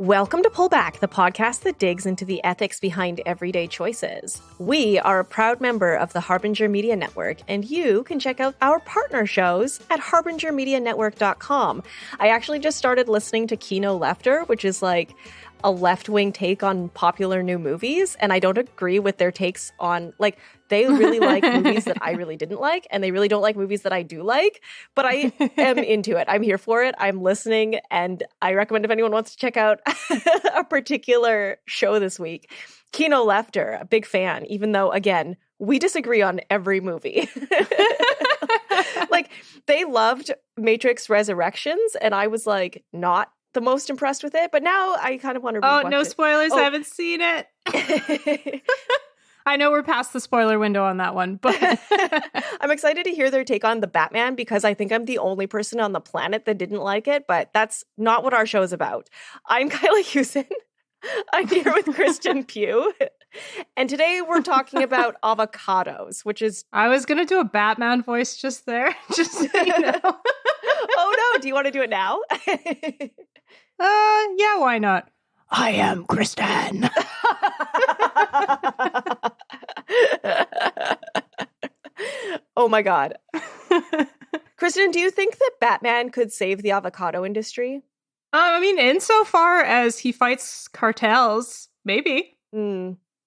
Welcome to Pullback, the podcast that digs into the ethics behind everyday choices. We are a proud member of the Harbinger Media Network, and you can check out our partner shows at harbingermedianetwork.com. I actually just started listening to Kino Lefter, which is like a left-wing take on popular new movies, and I don't agree with their takes on, like, they really like movies that I really didn't like, and they really don't like movies that I do like, but I am into it. I'm here for it. I'm listening, and I recommend if anyone wants to check out a particular show this week. Kino Lefter, a big fan, even though, again, we disagree on every movie. Like, they loved Matrix Resurrections, and I was, like, not the most impressed with it, but now I kind of want to rewatch no it. spoilers. I haven't seen it. I know we're past the spoiler window on that one, but I'm excited to hear their take on the Batman because I think I'm the only person on the planet that didn't like it, but that's not what our show is about. I'm Kyla Hewson. I'm here with Kristen Pugh. And today we're talking about avocados, which is... I was going to do a Batman voice just there, just so you know. Oh no, do you want to do it now? Yeah, why not? I am Kristen. Oh my God. Kristen, do you think that Batman could save the avocado industry? I mean, insofar as he fights cartels, maybe.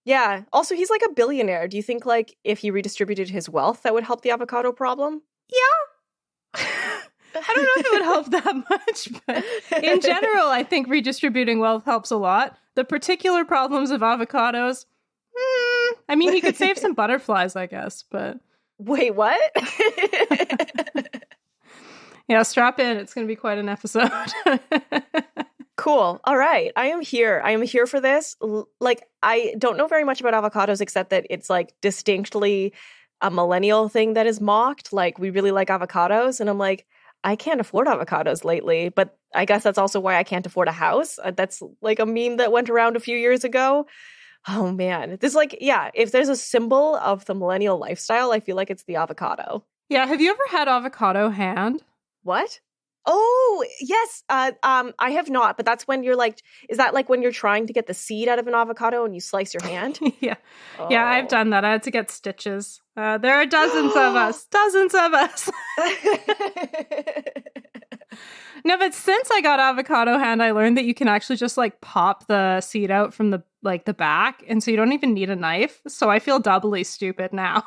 Yeah. Also, he's like a billionaire. Do you think, like, if he redistributed his wealth, that would help the avocado problem? Yeah. I don't know if it would help that much, but in general, I think redistributing wealth helps a lot. The particular problems of avocados, I mean, he could save some butterflies, I guess, but... Wait, what? Yeah, strap in. It's going to be quite an episode. Cool. All right. I am here. I am here for this. Like, I don't know very much about avocados except that it's, like, distinctly a millennial thing that is mocked. Like, we really like avocados. And I'm like, I can't afford avocados lately, but I guess that's also why I can't afford a house. That's like a meme that went around a few years ago. Oh man, this, like, yeah, if there's a symbol of the millennial lifestyle, I feel like it's the avocado. Yeah, have you ever had avocado hand? What? Oh, yes. I have not, but that's when you're like, is that like when you're trying to get the seed out of an avocado and you slice your hand? Yeah. Oh. Yeah, I've done that. I had to get stitches. There are dozens of us. Dozens of us. No, but since I got avocado hand, I learned that you can actually just like pop the seed out from the back, and so you don't even need a knife. So I feel doubly stupid now.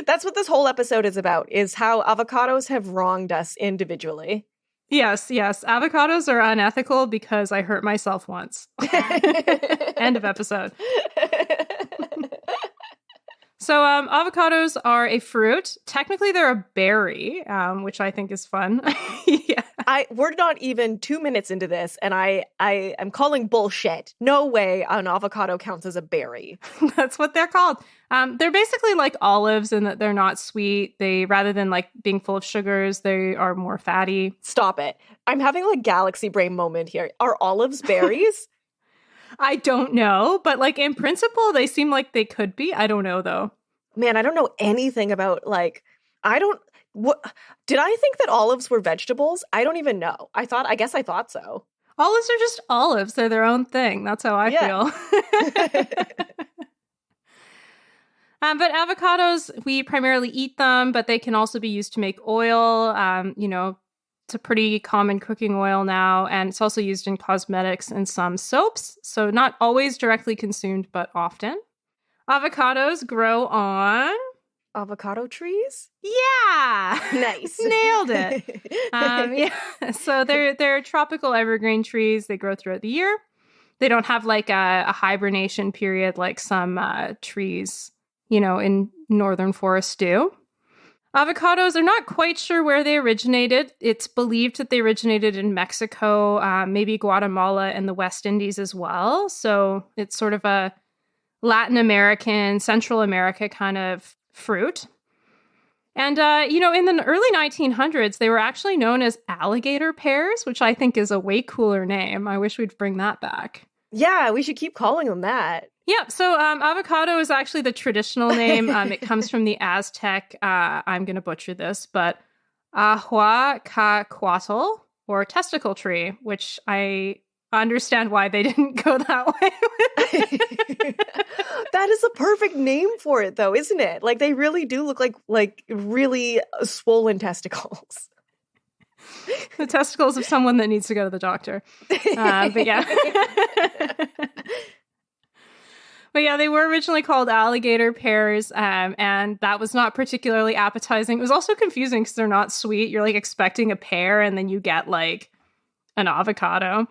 That's what this whole episode is about, is how avocados have wronged us individually. Yes. Avocados are unethical because I hurt myself once. End of episode. So avocados are a fruit. Technically, they're a berry, which I think is fun. Yeah. We're not even 2 minutes into this, and I am calling bullshit. No way an avocado counts as a berry. That's what they're called. They're basically like olives in that they're not sweet. They, rather than like being full of sugars, they are more fatty. Stop it. I'm having like galaxy brain moment here. Are olives berries? I don't know, but like in principle, they seem like they could be. I don't know though. Man, I don't know anything about like, did I think that olives were vegetables? I don't even know. I guess I thought so. Olives are just olives. They're their own thing. That's how I feel. But avocados, we primarily eat them, but they can also be used to make oil. It's a pretty common cooking oil now, and it's also used in cosmetics and some soaps. So not always directly consumed, but often. Avocados grow on... avocado trees? Yeah! Nice. Nailed it. Yeah. So they're tropical evergreen trees. They grow throughout the year. They don't have like a hibernation period like some trees, in northern forests do. Avocados, they're not quite sure where they originated. It's believed that they originated in Mexico, maybe Guatemala and the West Indies as well. So it's sort of a Latin American, Central America kind of fruit. And, in the early 1900s, they were actually known as alligator pears, which I think is a way cooler name. I wish we'd bring that back. Yeah, we should keep calling them that. Yeah, so avocado is actually the traditional name. It comes from the Aztec, I'm going to butcher this, but Ahuacahuatl, or testicle tree, which I understand why they didn't go that way with it. That is a perfect name for it, though, isn't it? Like, they really do look like really swollen testicles. The testicles of someone that needs to go to the doctor. But yeah. But yeah, they were originally called alligator pears, and that was not particularly appetizing. It was also confusing because they're not sweet. You're like expecting a pear, and then you get like an avocado.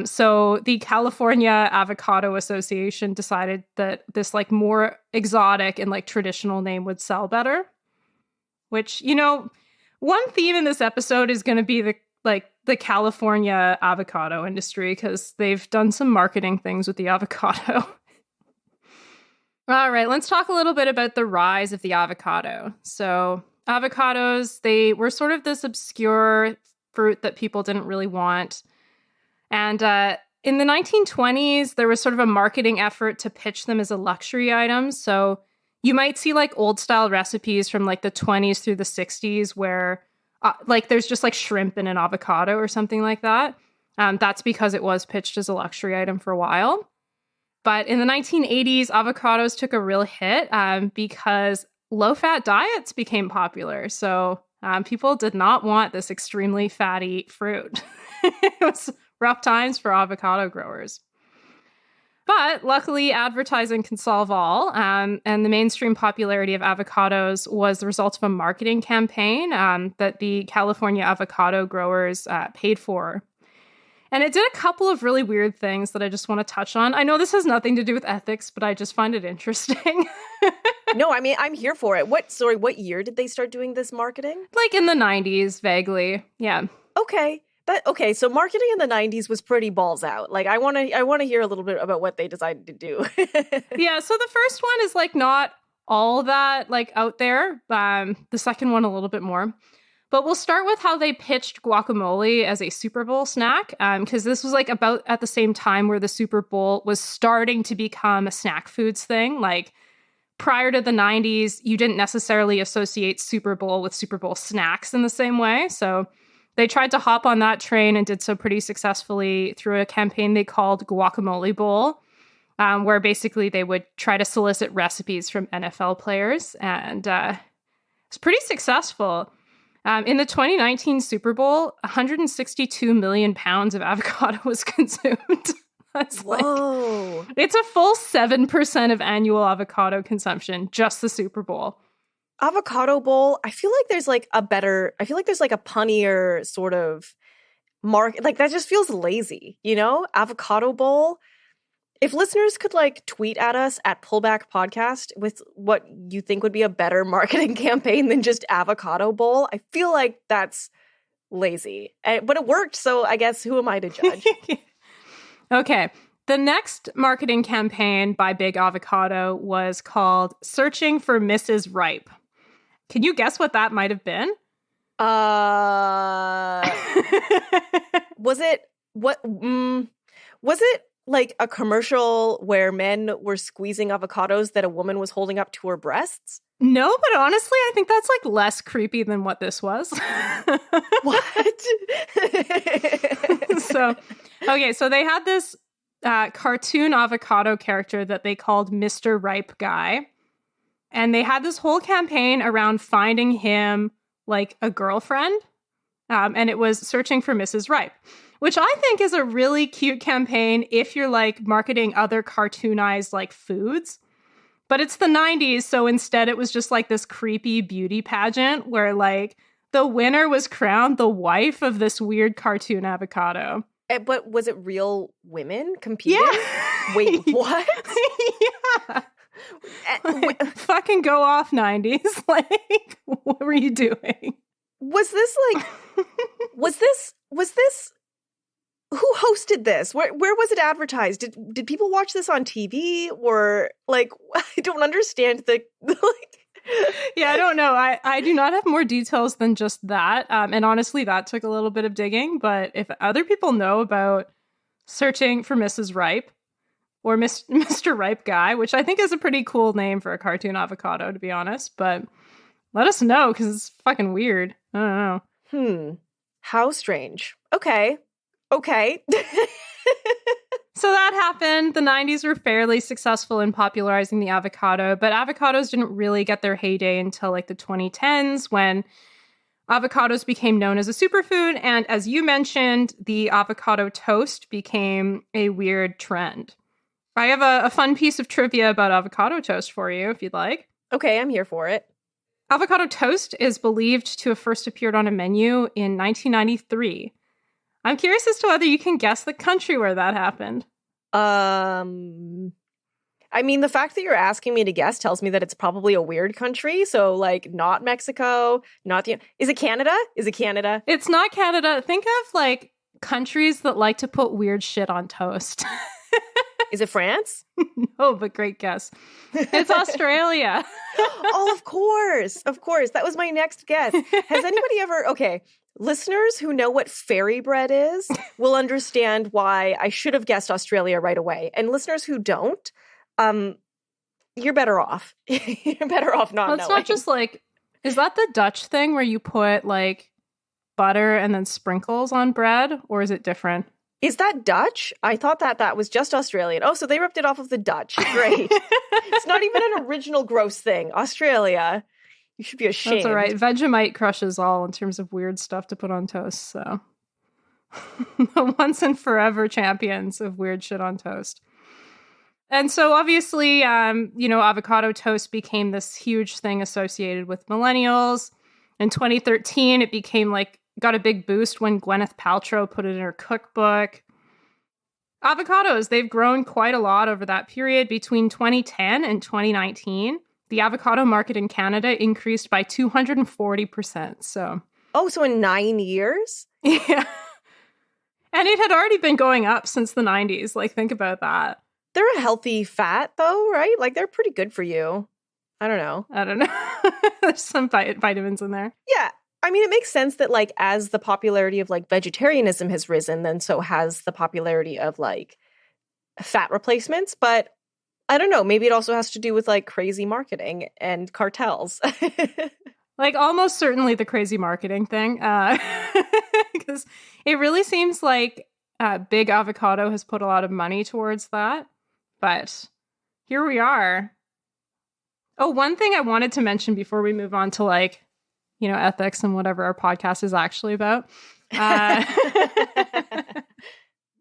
So the California Avocado Association decided that this like more exotic and like traditional name would sell better. Which, you know, one theme in this episode is going to be the California avocado industry, because they've done some marketing things with the avocado. All right, let's talk a little bit about the rise of the avocado. So avocados, they were sort of this obscure fruit that people didn't really want. And in the 1920s, there was sort of a marketing effort to pitch them as a luxury item. So you might see like old style recipes from like the 20s through the 60s where like there's just like shrimp in an avocado or something like that. That's because it was pitched as a luxury item for a while. But in the 1980s, avocados took a real hit because low-fat diets became popular. So people did not want this extremely fatty fruit. It was rough times for avocado growers. But luckily, advertising can solve all. And the mainstream popularity of avocados was the result of a marketing campaign that the California avocado growers paid for. And it did a couple of really weird things that I just want to touch on. I know this has nothing to do with ethics, but I just find it interesting. No, I mean, I'm here for it. What year did they start doing this marketing? Like in the 90s, vaguely. Yeah. Okay. So marketing in the 90s was pretty balls out. Like, I want to hear a little bit about what they decided to do. Yeah, so the first one is like not all that like out there. The second one a little bit more. But we'll start with how they pitched guacamole as a Super Bowl snack, because this was like about at the same time where the Super Bowl was starting to become a snack foods thing. Like prior to the 90s, you didn't necessarily associate Super Bowl with Super Bowl snacks in the same way. So they tried to hop on that train and did so pretty successfully through a campaign they called Guacamole Bowl, where basically they would try to solicit recipes from NFL players. And it's pretty successful. In the 2019 Super Bowl, 162 million pounds of avocado was consumed. That's Whoa. Like, it's a full 7% of annual avocado consumption, just the Super Bowl. Avocado bowl, I feel like there's like a punnier sort of mark. Like, that just feels lazy, you know? Avocado bowl. If listeners could like tweet at us at Pullback Podcast with what you think would be a better marketing campaign than just avocado bowl, I feel like that's lazy. But it worked, so I guess who am I to judge? Okay. The next marketing campaign by Big Avocado was called Searching for Mrs. Ripe. Can you guess what that might have been? Was it like a commercial where men were squeezing avocados that a woman was holding up to her breasts? No, but honestly, I think that's like less creepy than what this was. What? So they had this cartoon avocado character that they called Mr. Ripe Guy. And they had this whole campaign around finding him like a girlfriend. And it was Searching for Mrs. Ripe, which I think is a really cute campaign if you're like marketing other cartoonized like foods. But it's the 90s, so instead it was just like this creepy beauty pageant where like the winner was crowned the wife of this weird cartoon avocado. But was it real women competing? Yeah. Wait, what? Yeah. Fucking go off, 90s. Like, what were you doing? Was this who hosted this? Where was it advertised? Did people watch this on TV, or like, I don't understand the like. Yeah, I don't know. I do not have more details than just that. And honestly, that took a little bit of digging. But if other people know about Searching for Mrs. Ripe or Mr. Ripe Guy, which I think is a pretty cool name for a cartoon avocado, to be honest, but Let us know, because it's fucking weird. I don't know. How strange. Okay. So that happened. The 90s were fairly successful in popularizing the avocado, but avocados didn't really get their heyday until like the 2010s, when avocados became known as a superfood. And as you mentioned, the avocado toast became a weird trend. I have a fun piece of trivia about avocado toast for you, if you'd like. Okay, I'm here for it. Avocado toast is believed to have first appeared on a menu in 1993. I'm curious as to whether you can guess the country where that happened. I mean, the fact that you're asking me to guess tells me that it's probably a weird country. So, like, not Mexico, not the... Is it Canada? It's not Canada. Think of, like, countries that like to put weird shit on toast. Is it France? No, but great guess. It's Australia. Oh, of course. That was my next guess. Has anybody ever... Okay, listeners who know what fairy bread is will understand why I should have guessed Australia right away. And listeners who don't, you're better off. You're better off not knowing. It's not just like... Is that the Dutch thing where you put, like, butter and then sprinkles on bread? Or is it different? Is that Dutch? I thought that was just Australian. Oh, so they ripped it off of the Dutch. Great. It's not even an original gross thing. Australia. You should be ashamed. That's all right. Vegemite crushes all in terms of weird stuff to put on toast, so. The once and forever champions of weird shit on toast. And so obviously, avocado toast became this huge thing associated with millennials. In 2013, it became got a big boost when Gwyneth Paltrow put it in her cookbook. Avocados, they've grown quite a lot over that period. Between 2010 and 2019, the avocado market in Canada increased by 240%. So in 9 years? Yeah. And it had already been going up since the 90s. Like, think about that. They're a healthy fat, though, right? Like, they're pretty good for you. I don't know. There's some vitamins in there. Yeah. I mean, it makes sense that, like, as the popularity of, like, vegetarianism has risen, then so has the popularity of, like, fat replacements. But I don't know. Maybe it also has to do with, like, crazy marketing and cartels. Like, almost certainly the crazy marketing thing. Because it really seems like Big Avocado has put a lot of money towards that. But here we are. Oh, one thing I wanted to mention before we move on to, like, ethics and whatever our podcast is actually about.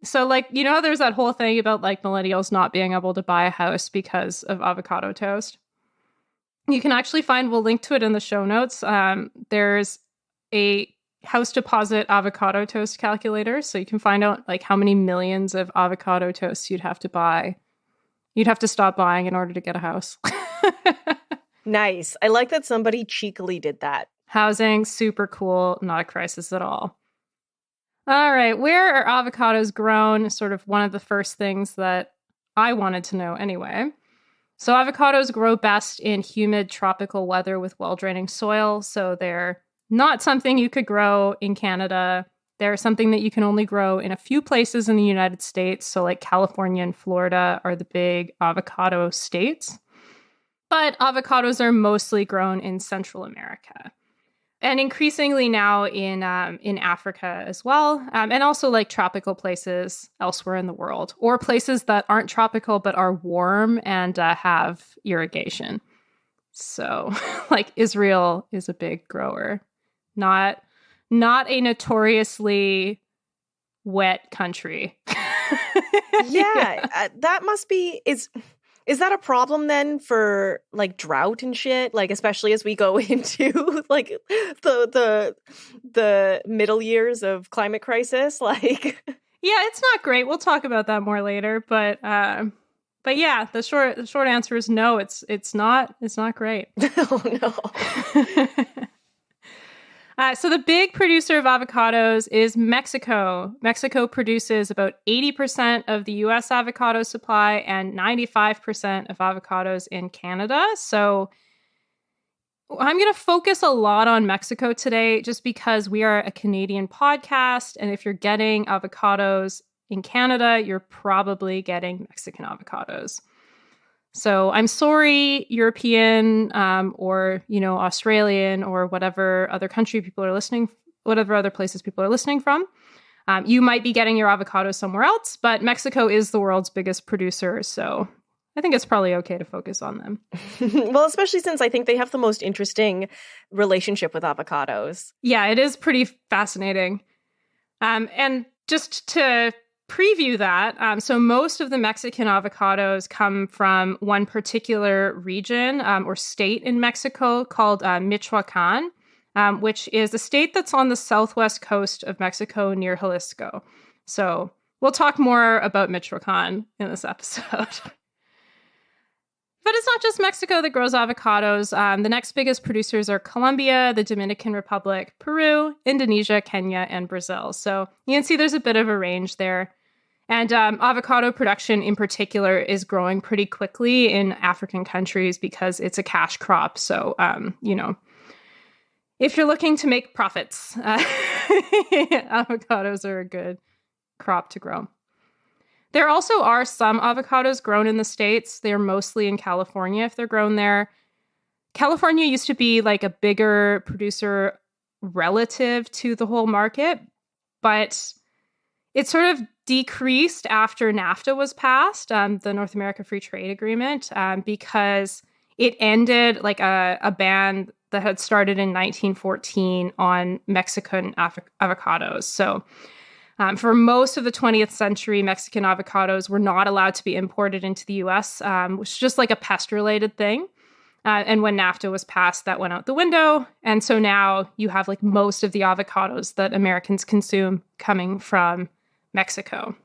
So, like, there's that whole thing about, like, millennials not being able to buy a house because of avocado toast. You can actually we'll link to it in the show notes. There's a house deposit avocado toast calculator. So you can find out, like, how many millions of avocado toasts you'd have to buy. You'd have to stop buying in order to get a house. Nice. I like that somebody cheekily did that. Housing, super cool, not a crisis at all. All right, where are avocados grown? Sort of one of the first things that I wanted to know anyway. So avocados grow best in humid tropical weather with well-draining soil. So they're not something you could grow in Canada. They're something that you can only grow in a few places in the United States. So, like, California and Florida are the big avocado states. But avocados are mostly grown in Central America. And increasingly now in Africa as well, and also, like, tropical places elsewhere in the world, or places that aren't tropical but are warm and have irrigation. So, like, Israel is a big grower, not a notoriously wet country. Yeah, that must be Is that a problem then for, like, drought and shit? Like, especially as we go into, like, the middle years of climate crisis, like. Yeah, it's not great. We'll talk about that more later, but yeah, the short answer is no. It's not great. Oh no. So the big producer of avocados is Mexico. Mexico produces about 80% of the U.S. avocado supply and 95% of avocados in Canada. So I'm going to focus a lot on Mexico today just because we are a Canadian podcast. And if you're getting avocados in Canada, you're probably getting Mexican avocados. So I'm sorry, European or, Australian or whatever other country people are listening, whatever other places people are listening from. You might be getting your avocados somewhere else, but Mexico is the world's biggest producer. So I think it's probably okay to focus on them. Well, especially since I think they have the most interesting relationship with avocados. Yeah, it is pretty fascinating. And just to preview that, so most of the Mexican avocados come from one particular region or state in Mexico called Michoacan, which is a state that's on the southwest coast of Mexico near Jalisco. So we'll talk more about Michoacan in this episode. But it's not just Mexico that grows avocados. The next biggest producers are Colombia, the Dominican Republic, Peru, Indonesia, Kenya, and Brazil. So you can see there's a bit of a range there. And avocado production in particular is growing pretty quickly in African countries because it's a cash crop. So, if you're looking to make profits, avocados are a good crop to grow. There also are some avocados grown in the States. They're mostly in California if they're grown there. California used to be like a bigger producer relative to the whole market, but it sort of decreased after NAFTA was passed, the North America Free Trade Agreement, because it ended like a ban that had started in 1914 on Mexican avocados. So for most of the 20th century, Mexican avocados were not allowed to be imported into the US, which is just like a pest-related thing. And when NAFTA was passed, that went out the window. And so now you have like most of the avocados that Americans consume coming from Mexico.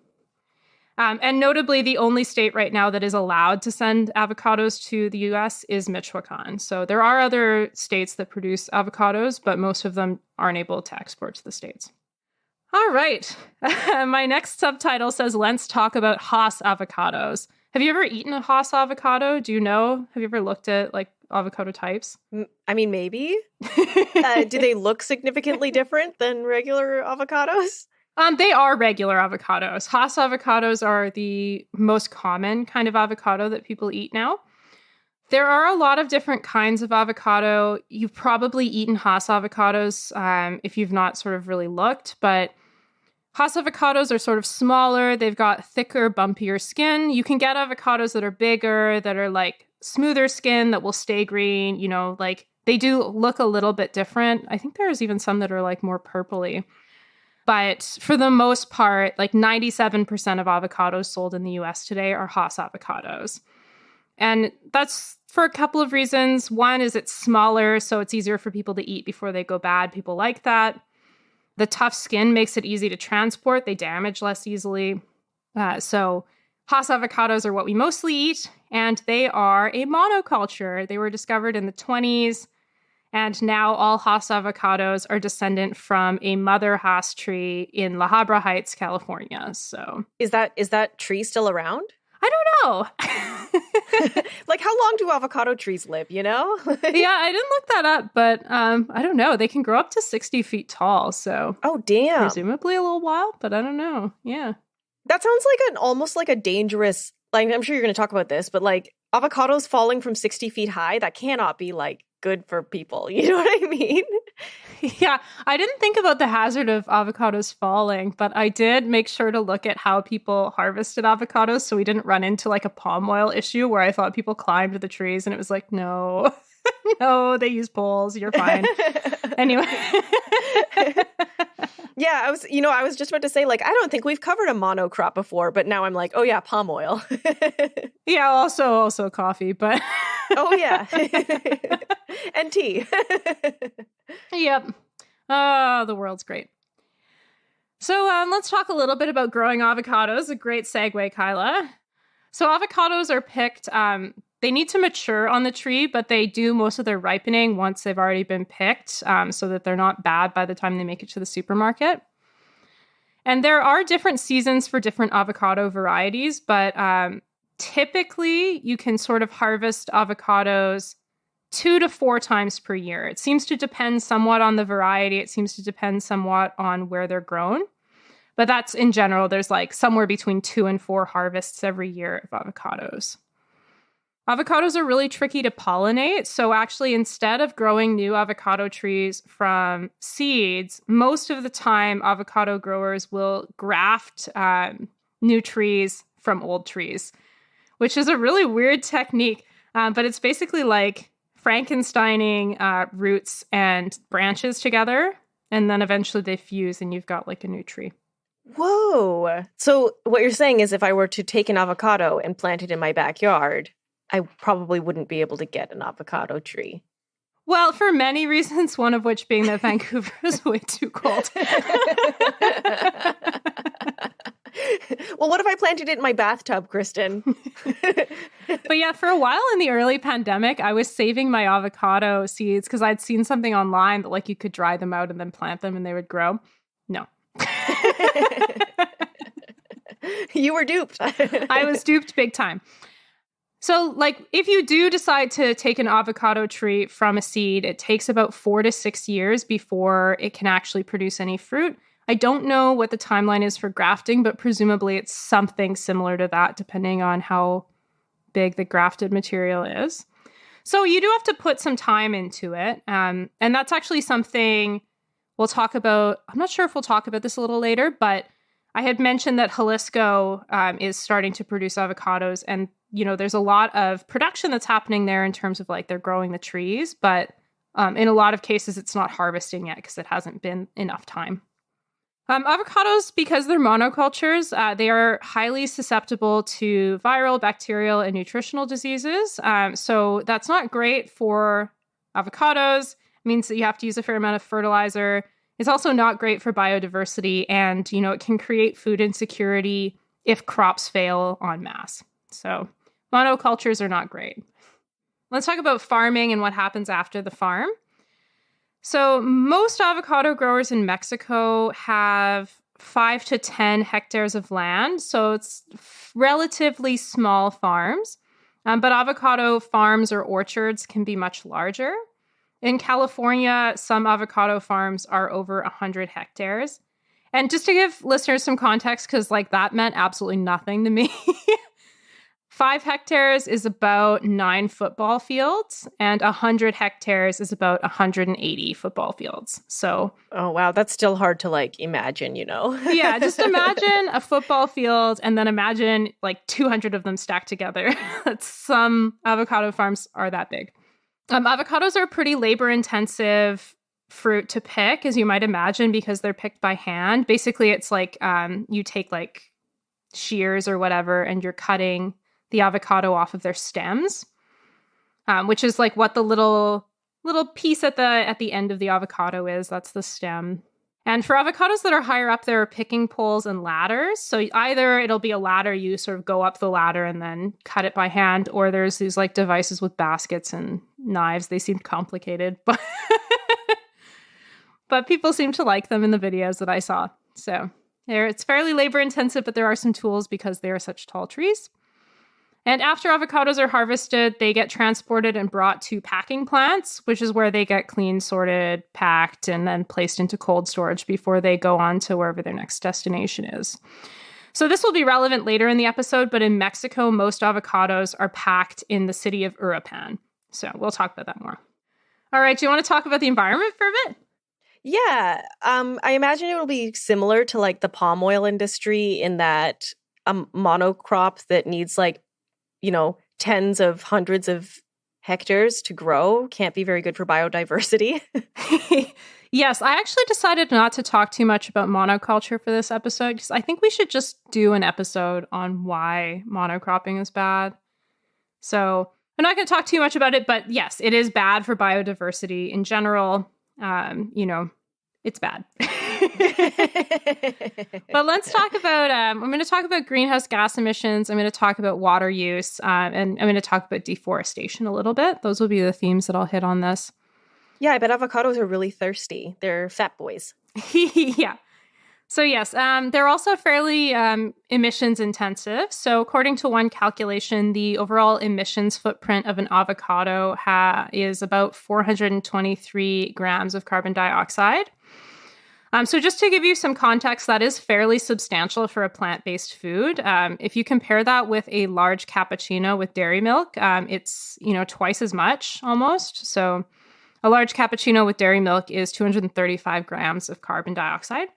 And notably, the only state right now that is allowed to send avocados to the US is Michoacan. So there are other states that produce avocados, but most of them aren't able to export to the States. All right. My next subtitle says, let's talk about Haas avocados. Have you ever eaten a Haas avocado? Do you know? Have you ever looked at like avocado types? I mean, maybe. Do they look significantly different than regular avocados? They are regular avocados. Haas avocados are the most common kind of avocado that people eat now. There are a lot of different kinds of avocado. You've probably eaten Haas avocados if you've not sort of really looked, but Haas avocados are sort of smaller. They've got thicker, bumpier skin. You can get avocados that are bigger, that are like smoother skin, that will stay green. Like they do look a little bit different. I think there's even some that are like more purpley. But for the most part, like 97% of avocados sold in the US today are Haas avocados. And that's for a couple of reasons. One is it's smaller, so it's easier for people to eat before they go bad. People like that. The tough skin makes it easy to transport. They damage less easily. So Haas avocados are what we mostly eat, and they are a monoculture. They were discovered in the 1920s, and now all Haas avocados are descendant from a mother Haas tree in La Habra Heights, California. So is that tree still around? I don't know. Like, how long do avocado trees live, Yeah, I didn't look that up, but I don't know. They can grow up to 60 feet tall, so... Oh, damn. Presumably a little while, but I don't know. Yeah. That sounds like almost like a dangerous... Like, I'm sure you're going to talk about this, but, like, avocados falling from 60 feet high, that cannot be, like, good for people. You know what I mean? Yeah, I didn't think about the hazard of avocados falling, but I did make sure to look at how people harvested avocados so we didn't run into like a palm oil issue where I thought people climbed the trees and it was like, no, no, they use poles. You're fine. Anyway. Yeah, I was just about to say, like, I don't think we've covered a monocrop before, but now I'm like, oh yeah, palm oil. Yeah, also coffee, but... Oh yeah. And tea. Yep. Oh, the world's great. So let's talk a little bit about growing avocados. A great segue, Kyla. So avocados are picked... they need to mature on the tree, but they do most of their ripening once they've already been picked so that they're not bad by the time they make it to the supermarket. And there are different seasons for different avocado varieties, but typically you can sort of harvest avocados 2 to 4 times per year. It seems to depend somewhat on the variety. It seems to depend somewhat on where they're grown. But that's in general, there's like somewhere between 2 and 4 harvests every year of avocados. Avocados are really tricky to pollinate. So actually, instead of growing new avocado trees from seeds, most of the time avocado growers will graft new trees from old trees, which is a really weird technique. But it's basically like Frankensteining roots and branches together, and then eventually they fuse and you've got like a new tree. Whoa. So what you're saying is if I were to take an avocado and plant it in my backyard, I probably wouldn't be able to get an avocado tree. Well, for many reasons, one of which being that Vancouver is way too cold. Well, what if I planted it in my bathtub, Kristen? But yeah, for a while in the early pandemic, I was saving my avocado seeds because I'd seen something online that like you could dry them out and then plant them and they would grow. No. You were duped. I was duped big time. So, like, if you do decide to take an avocado tree from a seed, it takes about 4 to 6 years before it can actually produce any fruit. I don't know what the timeline is for grafting, but presumably it's something similar to that, depending on how big the grafted material is. So you do have to put some time into it. And that's actually something we'll talk about. I'm not sure if we'll talk about this a little later, but I had mentioned that Jalisco is starting to produce avocados, and you know, there's a lot of production that's happening there in terms of like they're growing the trees, but in a lot of cases it's not harvesting yet because it hasn't been enough time. Avocados, because they're monocultures, they are highly susceptible to viral, bacterial, and nutritional diseases. So that's not great for avocados. It means that you have to use a fair amount of fertilizer. It's also not great for biodiversity, and you know, it can create food insecurity if crops fail en masse. So monocultures are not great. Let's talk about farming and what happens after the farm. So most avocado growers in Mexico have 5 to 10 hectares of land. So it's relatively small farms. But avocado farms or orchards can be much larger. In California, some avocado farms are over 100 hectares. And just to give listeners some context, because like that meant absolutely nothing to me. 5 hectares is about 9 football fields, and 100 hectares is about 180 football fields. So, oh, wow. That's still hard to like imagine, you know? Yeah, just imagine a football field and then imagine like 200 of them stacked together. Some avocado farms are that big. Avocados are pretty labor-intensive fruit to pick, as you might imagine, because they're picked by hand. Basically, it's like you take like shears or whatever, and you're cutting the avocado off of their stems, which is like what the little piece at the end of the avocado is. That's the stem. And for avocados that are higher up, there are picking poles and ladders. So either it'll be a ladder, you sort of go up the ladder and then cut it by hand, or there's these like devices with baskets and knives. They seem complicated, but but people seem to like them in the videos that I saw. So it's fairly labor intensive, but there are some tools because they are such tall trees. And after avocados are harvested, they get transported and brought to packing plants, which is where they get cleaned, sorted, packed, and then placed into cold storage before they go on to wherever their next destination is. So this will be relevant later in the episode, but in Mexico, most avocados are packed in the city of Uruapan. So we'll talk about that more. All right, do you want to talk about the environment for a bit? Yeah, I imagine it will be similar to like the palm oil industry in that a monocrop that needs like, you know, tens of hundreds of hectares to grow can't be very good for biodiversity. Yes, I actually decided not to talk too much about monoculture for this episode because I think we should just do an episode on why monocropping is bad. So I'm not going to talk too much about it, but yes, it is bad for biodiversity in general. You know, it's bad. But let's talk about, I'm going to talk about greenhouse gas emissions. I'm going to talk about water use, and I'm going to talk about deforestation a little bit. Those will be the themes that I'll hit on this. Yeah, I bet avocados are really thirsty. They're fat boys. Yeah. So yes, they're also fairly emissions intensive. So according to one calculation, the overall emissions footprint of an avocado is about 423 grams of carbon dioxide. So just to give you some context, that is fairly substantial for a plant-based food. If you compare that with a large cappuccino with dairy milk, it's, twice as much almost. So a large cappuccino with dairy milk is 235 grams of carbon dioxide.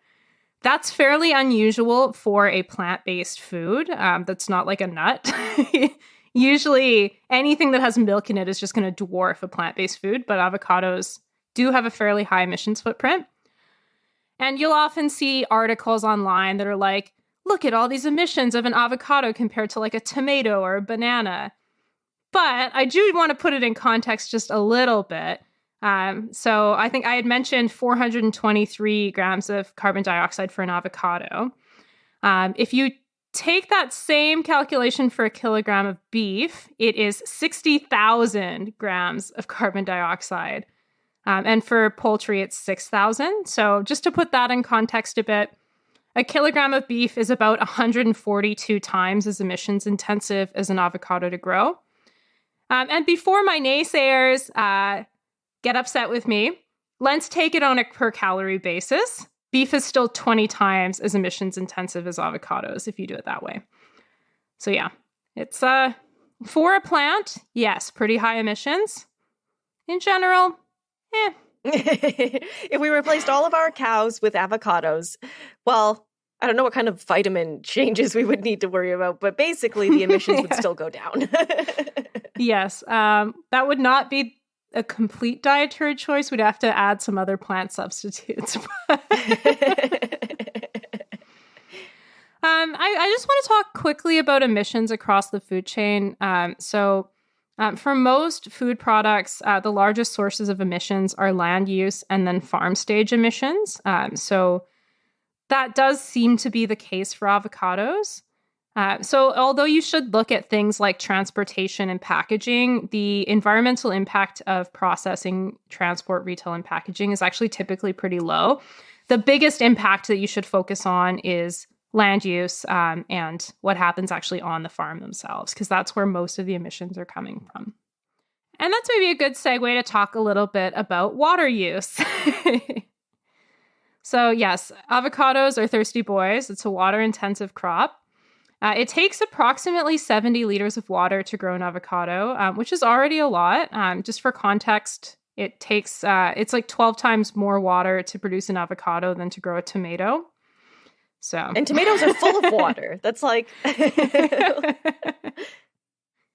That's fairly unusual for a plant-based food. That's not like a nut. Usually anything that has milk in it is just going to dwarf a plant-based food, but avocados do have a fairly high emissions footprint. And you'll often see articles online that are like, look at all these emissions of an avocado compared to like a tomato or a banana. But I do want to put it in context just a little bit. So I think I had mentioned 423 grams of carbon dioxide for an avocado. If you take that same calculation for a kilogram of beef, it is 60,000 grams of carbon dioxide. And for poultry, it's 6,000. So just to put that in context a bit, a kilogram of beef is about 142 times as emissions intensive as an avocado to grow. And before my naysayers get upset with me, let's take it on a per calorie basis. Beef is still 20 times as emissions intensive as avocados if you do it that way. So yeah, it's for a plant, yes, pretty high emissions. In general, If we replaced all of our cows with avocados, well, I don't know what kind of vitamin changes we would need to worry about, but basically the emissions would still go down. Yes, that would not be a complete dietary choice. We'd have to add some other plant substitutes. I just want to talk quickly about emissions across the food chain. For most food products, the largest sources of emissions are land use and then farm stage emissions. So that does seem to be the case for avocados. So although you should look at things like transportation and packaging, the environmental impact of processing, transport, retail, and packaging is actually typically pretty low. The biggest impact that you should focus on is land use and what happens actually on the farm themselves, because that's where most of the emissions are coming from. And that's maybe a good segue to talk a little bit about water use. So yes, avocados are thirsty boys. It's a water-intensive crop. It takes approximately 70 liters of water to grow an avocado, which is already a lot. Just for context, it takes it's like 12 times more water to produce an avocado than to grow a tomato. So, and tomatoes are full of water. That's like...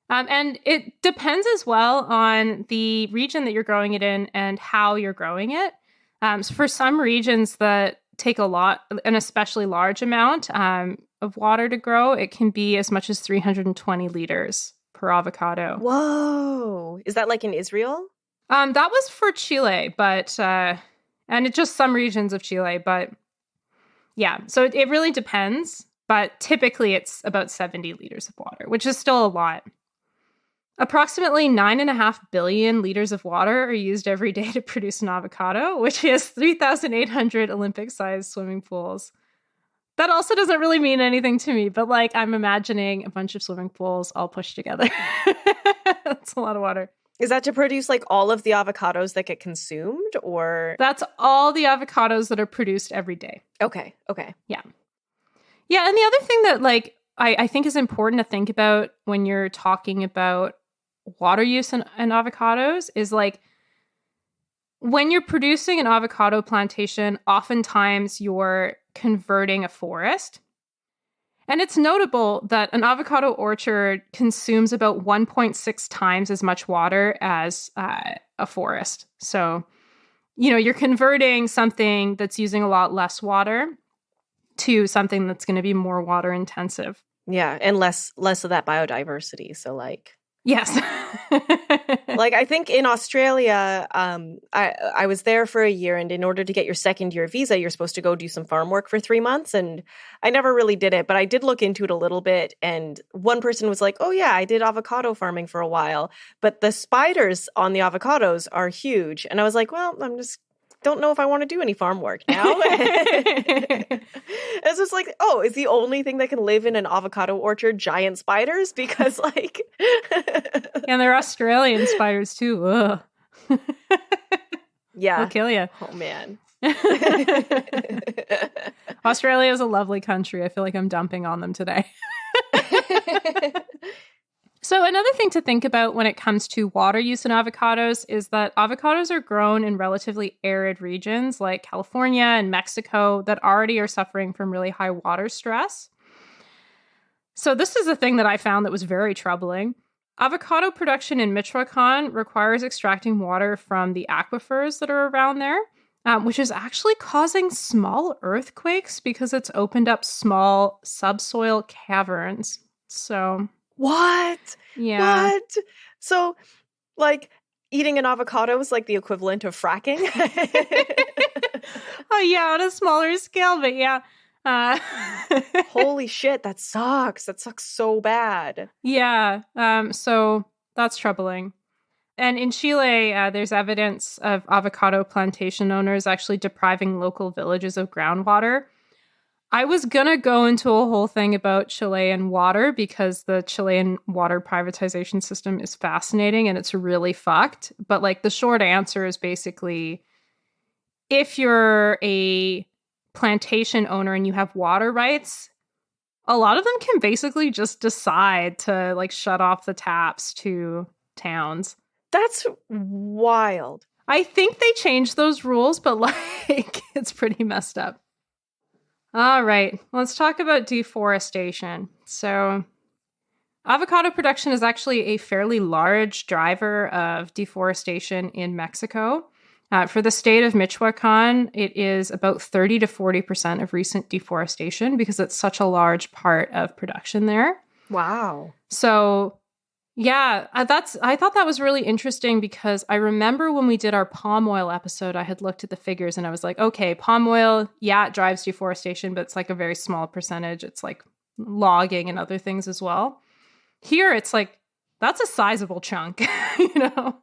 and it depends as well on the region that you're growing it in and how you're growing it. So for some regions that take an especially large amount of water to grow, it can be as much as 320 liters per avocado. Whoa. Is that like in Israel? That was for Chile, but and it's just some regions of Chile, but yeah, so it really depends, but typically it's about 70 liters of water, which is still a lot. Approximately 9.5 billion liters of water are used every day to produce an avocado, which is 3,800 Olympic-sized swimming pools. That also doesn't really mean anything to me, but like I'm imagining a bunch of swimming pools all pushed together. That's a lot of water. Is that to produce like all of the avocados that get consumed, or? That's all the avocados that are produced every day. Okay. Yeah. Yeah, and the other thing that like I think is important to think about when you're talking about water use in avocados is like when you're producing an avocado plantation, oftentimes you're converting a forest. And it's notable that an avocado orchard consumes about 1.6 times as much water as a forest. So, you're converting something that's using a lot less water to something that's going to be more water intensive. Yeah, and less of that biodiversity. So like... Yes. Like I think in Australia, I was there for a year, and in order to get your second year visa, you're supposed to go do some farm work for 3 months. And I never really did it, but I did look into it a little bit. And one person was like, oh yeah, I did avocado farming for a while, but the spiders on the avocados are huge. And I was like, well, don't know if I want to do any farm work now. It's just like, oh, is the only thing that can live in an avocado orchard giant spiders? Because like... And they're Australian spiders too. Ugh. Yeah. They'll kill you. Oh, man. Australia is a lovely country. I feel like I'm dumping on them today. So another thing to think about when it comes to water use in avocados is that avocados are grown in relatively arid regions like California and Mexico that already are suffering from really high water stress. So this is a thing that I found that was very troubling. Avocado production in Michoacan requires extracting water from the aquifers that are around there, which is actually causing small earthquakes because it's opened up small subsoil caverns. So... What? Yeah. What? So, like, eating an avocado is like the equivalent of fracking? Oh, yeah, on a smaller scale, but yeah. Holy shit, that sucks. That sucks so bad. Yeah, so that's troubling. And in Chile, there's evidence of avocado plantation owners actually depriving local villages of groundwater. I was going to go into a whole thing about Chilean water because the Chilean water privatization system is fascinating and it's really fucked. But like the short answer is basically if you're a plantation owner and you have water rights, a lot of them can basically just decide to like shut off the taps to towns. That's wild. I think they changed those rules, but like it's pretty messed up. All right, let's talk about deforestation. So, avocado production is actually a fairly large driver of deforestation in Mexico. For the state of Michoacan, it is about 30 to 40% of recent deforestation because it's such a large part of production there. Wow. So, yeah, I thought that was really interesting because I remember when we did our palm oil episode, I had looked at the figures and I was like, okay, palm oil, yeah, it drives deforestation, but it's like a very small percentage. It's like logging and other things as well. Here, it's like, that's a sizable chunk, you know?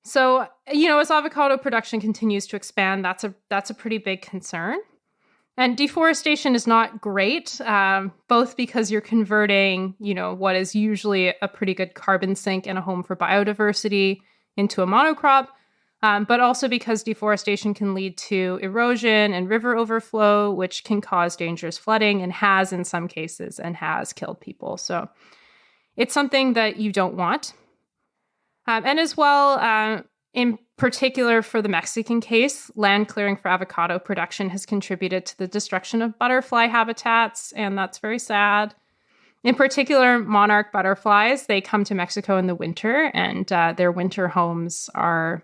So, you know, as avocado production continues to expand, that's a pretty big concern. And deforestation is not great, both because you're converting, you know, what is usually a pretty good carbon sink and a home for biodiversity into a monocrop, but also because deforestation can lead to erosion and river overflow, which can cause dangerous flooding and has in some cases and has killed people. So it's something that you don't want. And as well, in particular for the Mexican case, land clearing for avocado production has contributed to the destruction of butterfly habitats, and that's very sad. In particular, monarch butterflies, they come to Mexico in the winter, and their winter homes are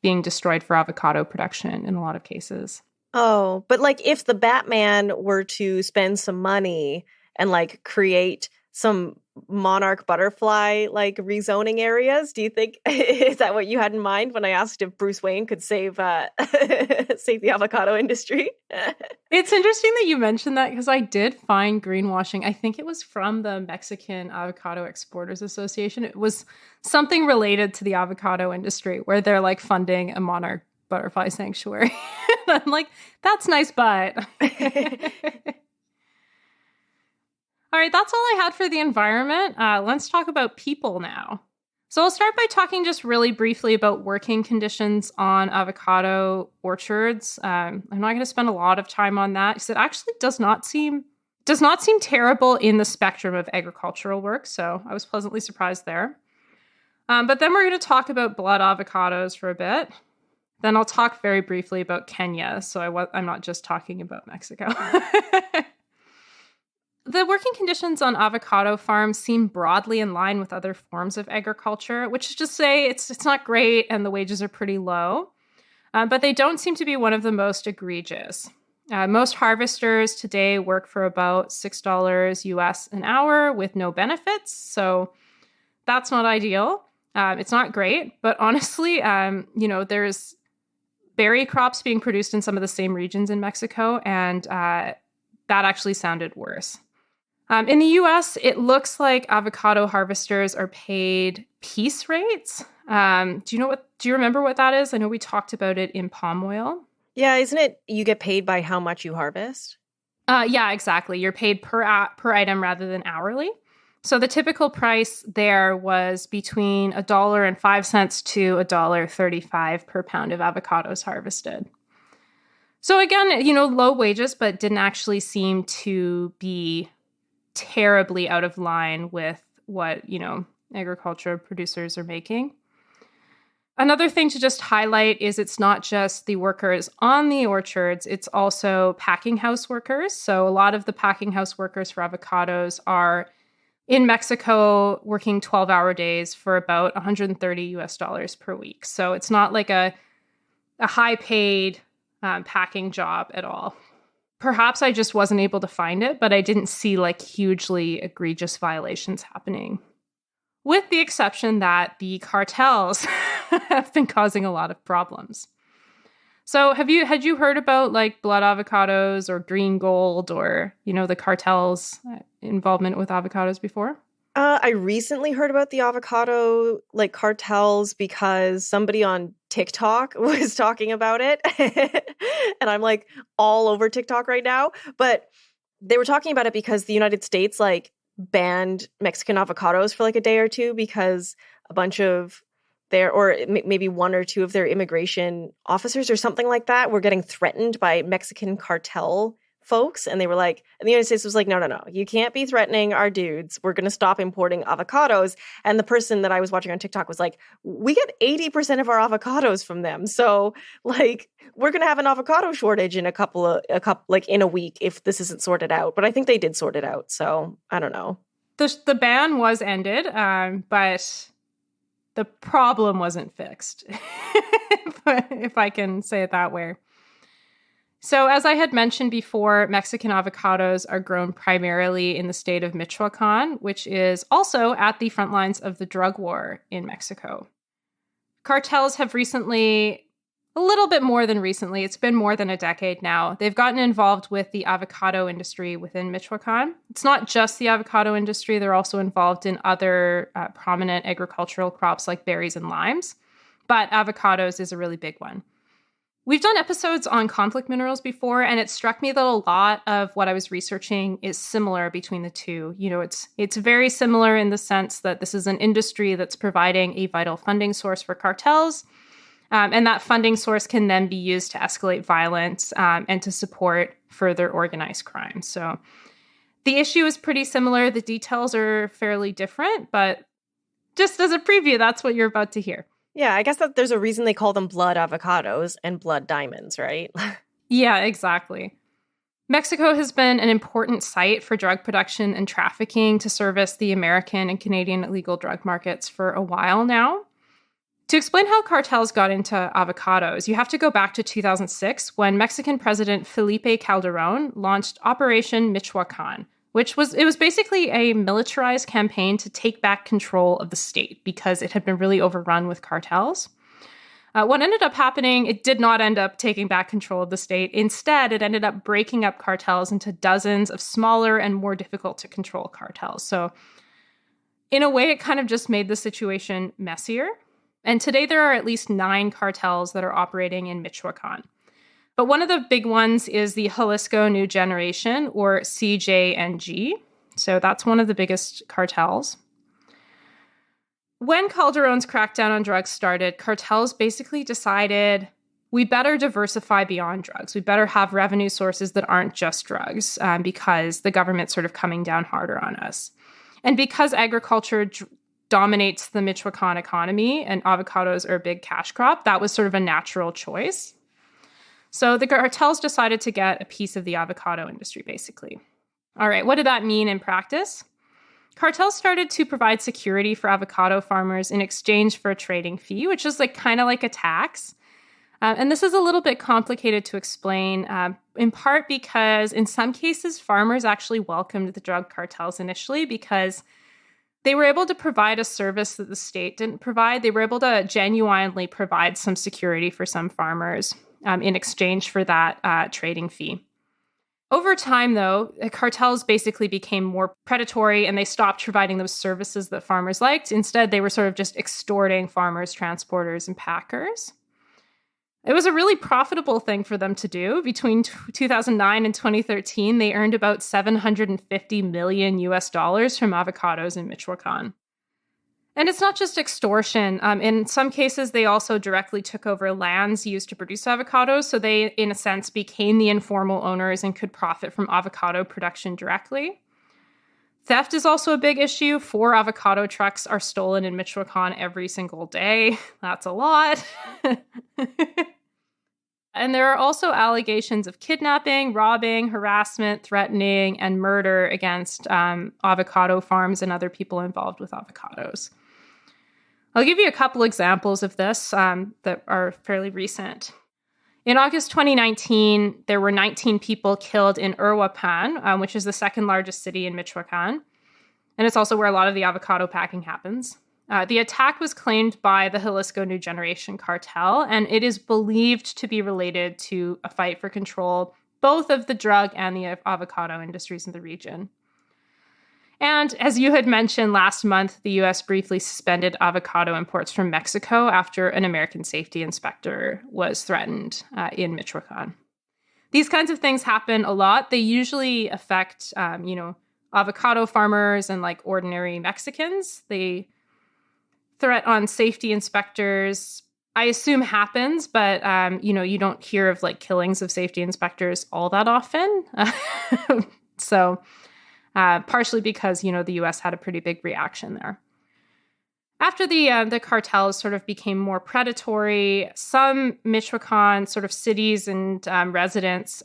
being destroyed for avocado production in a lot of cases. Oh, but like if the Batman were to spend some money and like create some monarch butterfly like rezoning areas, do you think is that what you had in mind when I asked if Bruce Wayne could save save the avocado industry? It's interesting that you mentioned that because I did find greenwashing. I think it was from the Mexican Avocado Exporters Association. It was something related to the avocado industry where they're like funding a monarch butterfly sanctuary. I'm like, that's nice, but all right, that's all I had for the environment. Let's talk about people now. So I'll start by talking just really briefly about working conditions on avocado orchards. I'm not going to spend a lot of time on that because it actually does not seem terrible in the spectrum of agricultural work. So I was pleasantly surprised there. But then we're going to talk about blood avocados for a bit. Then I'll talk very briefly about Kenya. So I'm not just talking about Mexico. The working conditions on avocado farms seem broadly in line with other forms of agriculture, which is to say it's not great and the wages are pretty low, but they don't seem to be one of the most egregious. Most harvesters today work for about $6 US an hour with no benefits, so that's not ideal. It's not great, but honestly, there's berry crops being produced in some of the same regions in Mexico, and that actually sounded worse. In the US, it looks like avocado harvesters are paid piece rates. Do you remember what that is? I know we talked about it in palm oil. Yeah, isn't it you get paid by how much you harvest? Yeah, exactly. You're paid per item rather than hourly. So the typical price there was between $1.05 to $1.35 per pound of avocados harvested. So again, low wages, but didn't actually seem to be terribly out of line with what, agriculture producers are making. Another thing to just highlight is it's not just the workers on the orchards, it's also packing house workers. So a lot of the packing house workers for avocados are in Mexico working 12-hour days for about $130 per week. So it's not like a high-paid packing job at all. Perhaps I just wasn't able to find it, but I didn't see like hugely egregious violations happening. With the exception that the cartels have been causing a lot of problems. So had you heard about like blood avocados or green gold or, the cartels' involvement with avocados before? I recently heard about the avocado like cartels because somebody on TikTok was talking about it. And I'm like all over TikTok right now. But they were talking about it because the United States like banned Mexican avocados for like a day or two because a bunch of maybe one or two of their immigration officers or something like that were getting threatened by Mexican cartel folks. And they were like, and the United States was like, no, you can't be threatening our dudes. We're going to stop importing avocados. And the person that I was watching on TikTok was like, we get 80% of our avocados from them. So like, we're going to have an avocado shortage in a couple like in a week if this isn't sorted out. But I think they did sort it out. So I don't know. The ban was ended, but the problem wasn't fixed, if I can say it that way. So as I had mentioned before, Mexican avocados are grown primarily in the state of Michoacan, which is also at the front lines of the drug war in Mexico. Cartels have recently, a little bit more than recently, it's been more than a decade now, they've gotten involved with the avocado industry within Michoacan. It's not just the avocado industry, they're also involved in other prominent agricultural crops like berries and limes, but avocados is a really big one. We've done episodes on conflict minerals before, and it struck me that a lot of what I was researching is similar between the two. It's very similar in the sense that this is an industry that's providing a vital funding source for cartels, and that funding source can then be used to escalate violence and to support further organized crime. So the issue is pretty similar. The details are fairly different, but just as a preview, that's what you're about to hear. Yeah, I guess that there's a reason they call them blood avocados and blood diamonds, right? Yeah, exactly. Mexico has been an important site for drug production and trafficking to service the American and Canadian illegal drug markets for a while now. To explain how cartels got into avocados, you have to go back to 2006 when Mexican President Felipe Calderón launched Operation Michoacán, which was basically a militarized campaign to take back control of the state because it had been really overrun with cartels. What ended up happening, it did not end up taking back control of the state. Instead, it ended up breaking up cartels into dozens of smaller and more difficult to control cartels. So in a way, it kind of just made the situation messier. And today there are at least 9 cartels that are operating in Michoacan. But one of the big ones is the Jalisco New Generation, or CJNG. So that's one of the biggest cartels. When Calderón's crackdown on drugs started, cartels basically decided we better diversify beyond drugs. We better have revenue sources that aren't just drugs because the government's sort of coming down harder on us. And because agriculture dominates the Michoacan economy and avocados are a big cash crop, that was sort of a natural choice. So the cartels decided to get a piece of the avocado industry, basically. All right, what did that mean in practice? Cartels started to provide security for avocado farmers in exchange for a trading fee, which is kind of like a tax. And this is a little bit complicated to explain, in part because in some cases, farmers actually welcomed the drug cartels initially because they were able to provide a service that the state didn't provide. They were able to genuinely provide some security for some farmers in exchange for that trading fee. Over time, though, the cartels basically became more predatory and they stopped providing those services that farmers liked. Instead, they were sort of just extorting farmers, transporters, and packers. It was a really profitable thing for them to do. Between 2009 and 2013, they earned about $750 million from avocados in Michoacan. And it's not just extortion. In some cases, they also directly took over lands used to produce avocados. So they, in a sense, became the informal owners and could profit from avocado production directly. Theft is also a big issue. 4 avocado trucks are stolen in Michoacan every single day. That's a lot. And there are also allegations of kidnapping, robbing, harassment, threatening, and murder against avocado farms and other people involved with avocados. I'll give you a couple examples of this that are fairly recent. In August 2019, there were 19 people killed in Uruapan, which is the second largest city in Michoacan. And it's also where a lot of the avocado packing happens. The attack was claimed by the Jalisco New Generation cartel, and it is believed to be related to a fight for control, both of the drug and the avocado industries in the region. And as you had mentioned last month, the U.S. briefly suspended avocado imports from Mexico after an American safety inspector was threatened in Michoacan. These kinds of things happen a lot. They usually affect, avocado farmers and like ordinary Mexicans. The threat on safety inspectors, I assume happens, but, you don't hear of like killings of safety inspectors all that often. So partially because, the U.S. had a pretty big reaction there. After the cartels sort of became more predatory, some Michoacan sort of cities and residents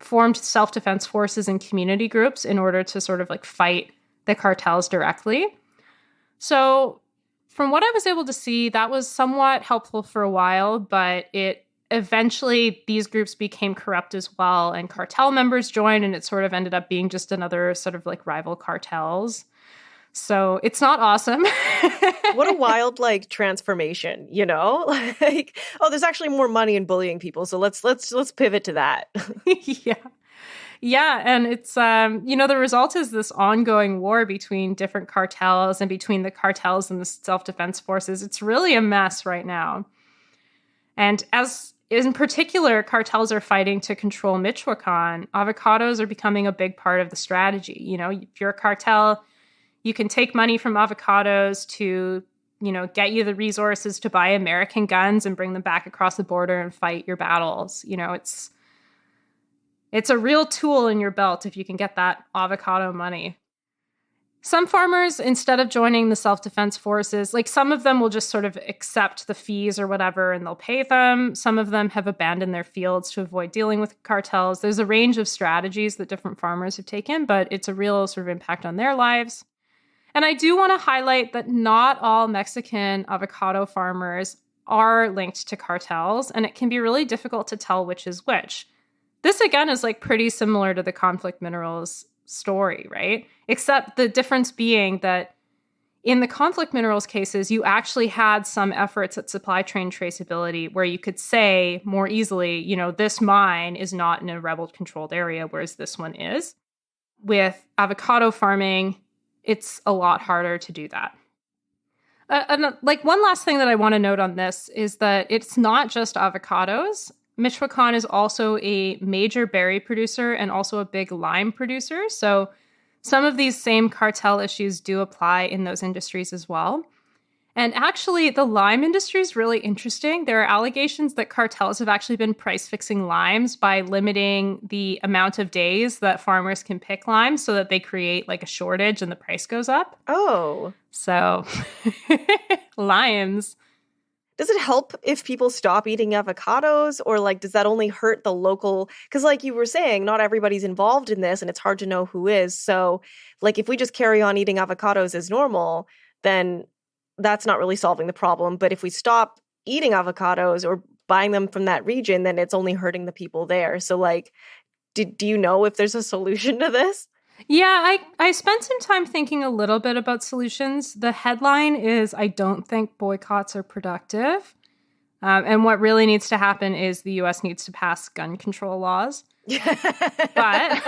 formed self-defense forces and community groups in order to sort of like fight the cartels directly. So from what I was able to see, that was somewhat helpful for a while, but eventually these groups became corrupt as well, and cartel members joined, and it sort of ended up being just another sort of like rival cartels. So it's not awesome. What a wild like transformation, Like, oh, there's actually more money in bullying people, so let's pivot to that. Yeah, and it's the result is this ongoing war between different cartels and between the cartels and the self-defense forces. It's really a mess right now. And as in particular, cartels are fighting to control Michoacan, avocados are becoming a big part of the strategy. If you're a cartel, you can take money from avocados to, get you the resources to buy American guns and bring them back across the border and fight your battles. It's a real tool in your belt if you can get that avocado money. Some farmers, instead of joining the self-defense forces, like some of them will just sort of accept the fees or whatever and they'll pay them. Some of them have abandoned their fields to avoid dealing with cartels. There's a range of strategies that different farmers have taken, but it's a real sort of impact on their lives. And I do want to highlight that not all Mexican avocado farmers are linked to cartels, and it can be really difficult to tell which is which. This, again, is like pretty similar to the conflict minerals story, right? Except the difference being that in the conflict minerals cases, you actually had some efforts at supply chain traceability where you could say more easily, this mine is not in a rebel-controlled area, whereas this one is. With avocado farming, it's a lot harder to do that. One last thing that I want to note on this is that it's not just avocados. Michoacan is also a major berry producer and also a big lime producer. So some of these same cartel issues do apply in those industries as well. And actually, the lime industry is really interesting. There are allegations that cartels have actually been price-fixing limes by limiting the amount of days that farmers can pick limes so that they create like a shortage and the price goes up. Oh. So, limes. Does it help if people stop eating avocados, or like does that only hurt the local? Because like you were saying, not everybody's involved in this and it's hard to know who is. So like if we just carry on eating avocados as normal, then that's not really solving the problem. But if we stop eating avocados or buying them from that region, then it's only hurting the people there. So like, do you know if there's a solution to this? Yeah, I spent some time thinking a little bit about solutions. The headline is, I don't think boycotts are productive. And what really needs to happen is the U.S. needs to pass gun control laws. But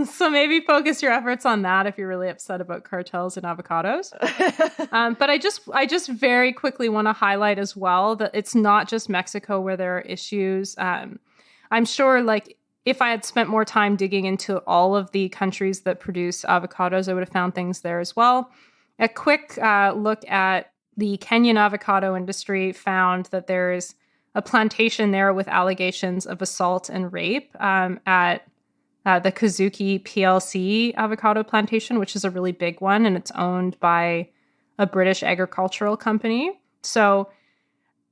so maybe focus your efforts on that if you're really upset about cartels and avocados. But I just very quickly want to highlight as well that it's not just Mexico where there are issues. I'm sure like if I had spent more time digging into all of the countries that produce avocados, I would have found things there as well. A quick look at the Kenyan avocado industry found that there's a plantation there with allegations of assault and rape at the Kazuki PLC avocado plantation, which is a really big one, and it's owned by a British agricultural company. So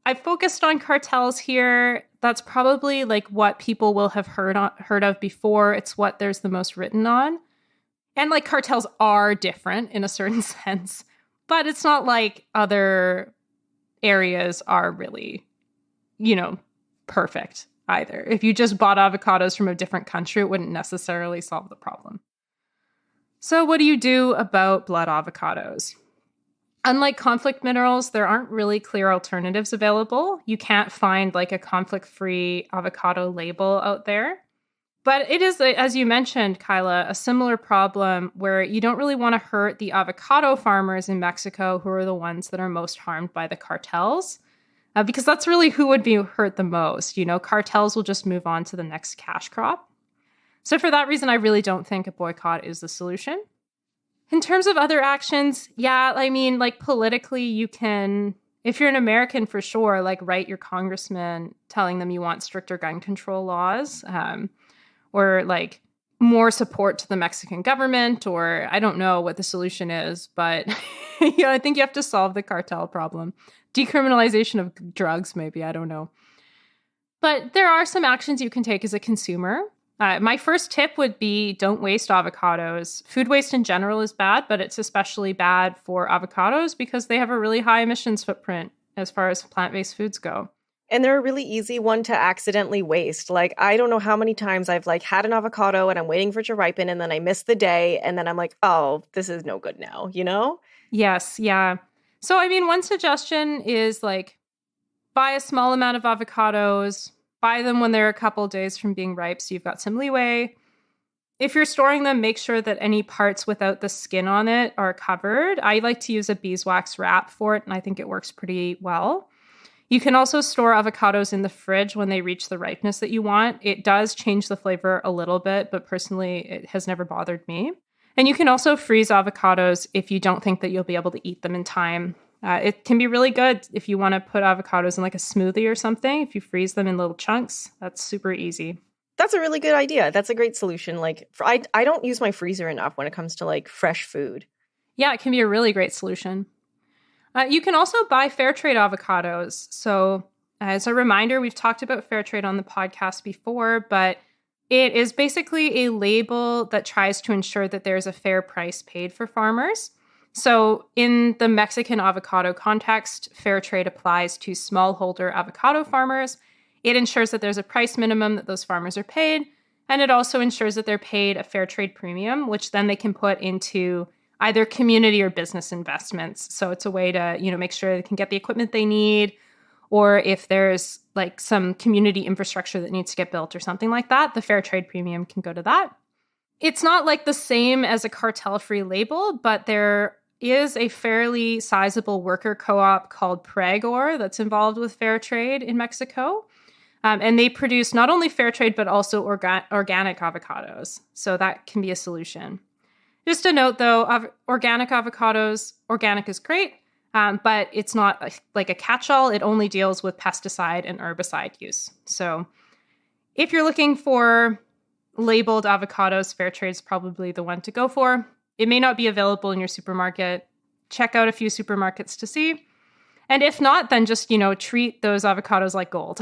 I focused on cartels here. That's probably like what people will have heard of before. It's what there's the most written on. And like cartels are different in a certain sense, but it's not like other areas are really, perfect either. If you just bought avocados from a different country, it wouldn't necessarily solve the problem. So what do you do about blood avocados? Unlike conflict minerals, there aren't really clear alternatives available. You can't find like a conflict-free avocado label out there. But it is, as you mentioned, Kyla, a similar problem where you don't really want to hurt the avocado farmers in Mexico, who are the ones that are most harmed by the cartels, because that's really who would be hurt the most. Cartels will just move on to the next cash crop. So for that reason, I really don't think a boycott is the solution. In terms of other actions, politically, you can, if you're an American for sure, write your congressman telling them you want stricter gun control laws, or more support to the Mexican government, or I don't know what the solution is, but I think you have to solve the cartel problem. Decriminalization of drugs, maybe, I don't know. But there are some actions you can take as a consumer. My first tip would be don't waste avocados. Food waste in general is bad, but it's especially bad for avocados because they have a really high emissions footprint as far as plant-based foods go. And they're a really easy one to accidentally waste. I don't know how many times I've had an avocado and I'm waiting for it to ripen and then I miss the day and then I'm like, oh, this is no good now, Yes, yeah. So, one suggestion is buy a small amount of avocados, buy them when they're a couple days from being ripe so you've got some leeway. If you're storing them, make sure that any parts without the skin on it are covered. I like to use a beeswax wrap for it, and I think it works pretty well. You can also store avocados in the fridge when they reach the ripeness that you want. It does change the flavor a little bit, but personally, it has never bothered me. And you can also freeze avocados if you don't think that you'll be able to eat them in time. It can be really good if you want to put avocados in a smoothie or something. If you freeze them in little chunks, that's super easy. That's a really good idea. That's a great solution. I don't use my freezer enough when it comes to fresh food. Yeah, it can be a really great solution. You can also buy fair trade avocados. So as a reminder, we've talked about fair trade on the podcast before, but it is basically a label that tries to ensure that there's a fair price paid for farmers. So in the Mexican avocado context, fair trade applies to smallholder avocado farmers. It ensures that there's a price minimum that those farmers are paid, and it also ensures that they're paid a fair trade premium, which then they can put into either community or business investments. So it's a way to, make sure they can get the equipment they need, or if there's some community infrastructure that needs to get built or something like that, the fair trade premium can go to that. It's not the same as a cartel-free label, but there is a fairly sizable worker co-op called Pregor that's involved with fair trade in Mexico. And they produce not only fair trade, but also organic avocados. So that can be a solution. Just a note, though, organic avocados, organic is great, but it's not a catch-all. It only deals with pesticide and herbicide use. So if you're looking for labeled avocados, fair trade is probably the one to go for. It may not be available in your supermarket. Check out a few supermarkets to see. And if not, then just, treat those avocados like gold.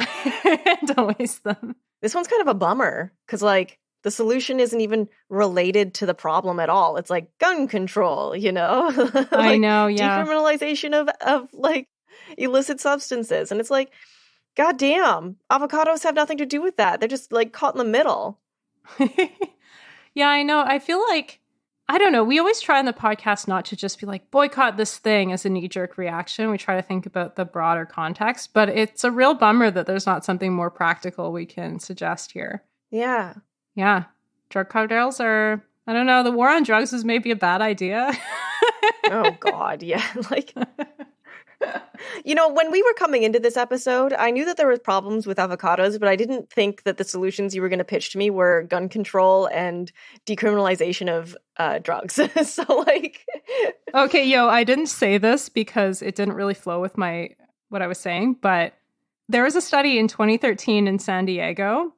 Don't waste them. This one's kind of a bummer because, the solution isn't even related to the problem at all. It's gun control, I know, yeah. Decriminalization of illicit substances. And it's goddamn, avocados have nothing to do with that. They're just caught in the middle. Yeah, I know. I feel I don't know. We always try on the podcast not to just be boycott this thing as a knee-jerk reaction. We try to think about the broader context, but it's a real bummer that there's not something more practical we can suggest here. Yeah. Yeah. Drug cartels are, I don't know, the war on drugs is maybe a bad idea. Oh, God. Yeah. You know, when we were coming into this episode, I knew that there was problems with avocados, but I didn't think that the solutions you were going to pitch to me were gun control and decriminalization of drugs. So, like... Okay, I didn't say this because it didn't really flow with what I was saying, but there was a study in 2013 in San Diego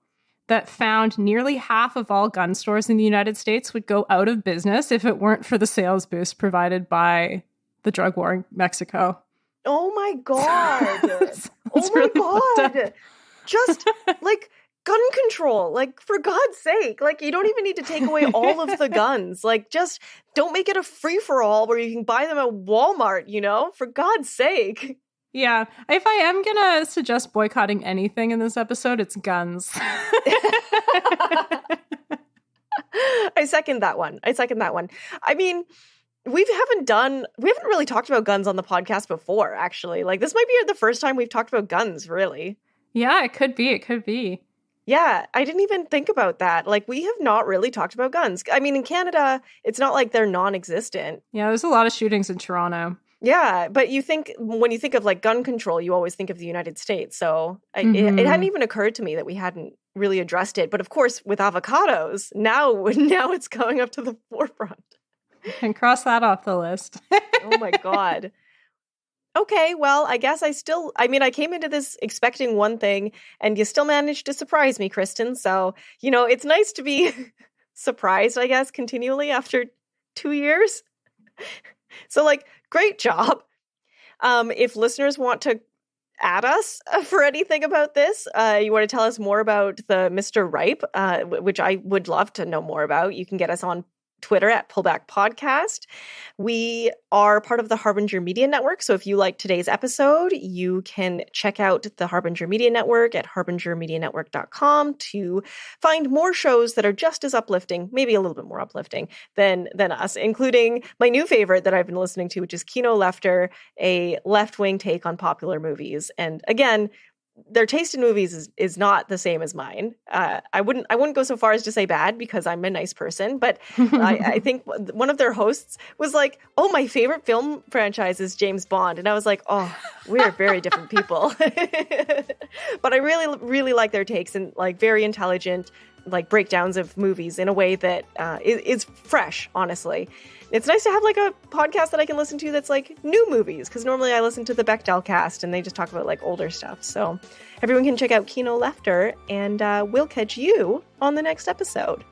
that found nearly half of all gun stores in the United States would go out of business if it weren't for the sales boost provided by the drug war in Mexico. Oh my God. It's really God. Just like gun control, like for God's sake, like you don't even need to take away all of the guns. Like just don't make it a free for all where you can buy them at Walmart, you know, for God's sake. Yeah. If I am going to suggest boycotting anything in this episode, it's guns. I second that one. I mean, we haven't really talked about guns on the podcast before, actually. Like, this might be the first time we've talked about guns, really. Yeah, it could be. Yeah, I didn't even think about that. Like, we have not really talked about guns. I mean, in Canada, it's not like they're non-existent. Yeah, there's a lot of shootings in Toronto. Yeah, but when you think of, like, gun control, you always think of the United States. So it hadn't even occurred to me that we hadn't really addressed it. But, of course, with avocados, now it's coming up to the forefront. And cross that off the list. Oh my God. Okay, well, I guess I came into this expecting one thing, and you still managed to surprise me, Kristen. So, you know, it's nice to be surprised, I guess, continually after 2 years. So, like, great job. If listeners want to add us for anything about this, you want to tell us more about the Mr. Ripe, which I would love to know more about, you can get us on Twitter at Pullback Podcast. We are part of the Harbinger Media Network, so if you like today's episode, you can check out the Harbinger Media Network at harbingermedianetwork.com to find more shows that are just as uplifting, maybe a little bit more uplifting than us, including my new favorite that I've been listening to, which is Kino Lefter, a left-wing take on popular movies. And again, their taste in movies is not the same as mine. I wouldn't go so far as to say bad because I'm a nice person, but I think one of their hosts was like, "Oh, my favorite film franchise is James Bond," and I was like, "Oh, we are very different people." But I really, really like their takes and like very intelligent, like breakdowns of movies in a way that is fresh. Honestly, it's nice to have like a podcast that I can listen to that's like new movies, because normally I listen to the Bechdel cast and they just talk about like older stuff. So everyone can check out Kino Lefter, and we'll catch you on the next episode.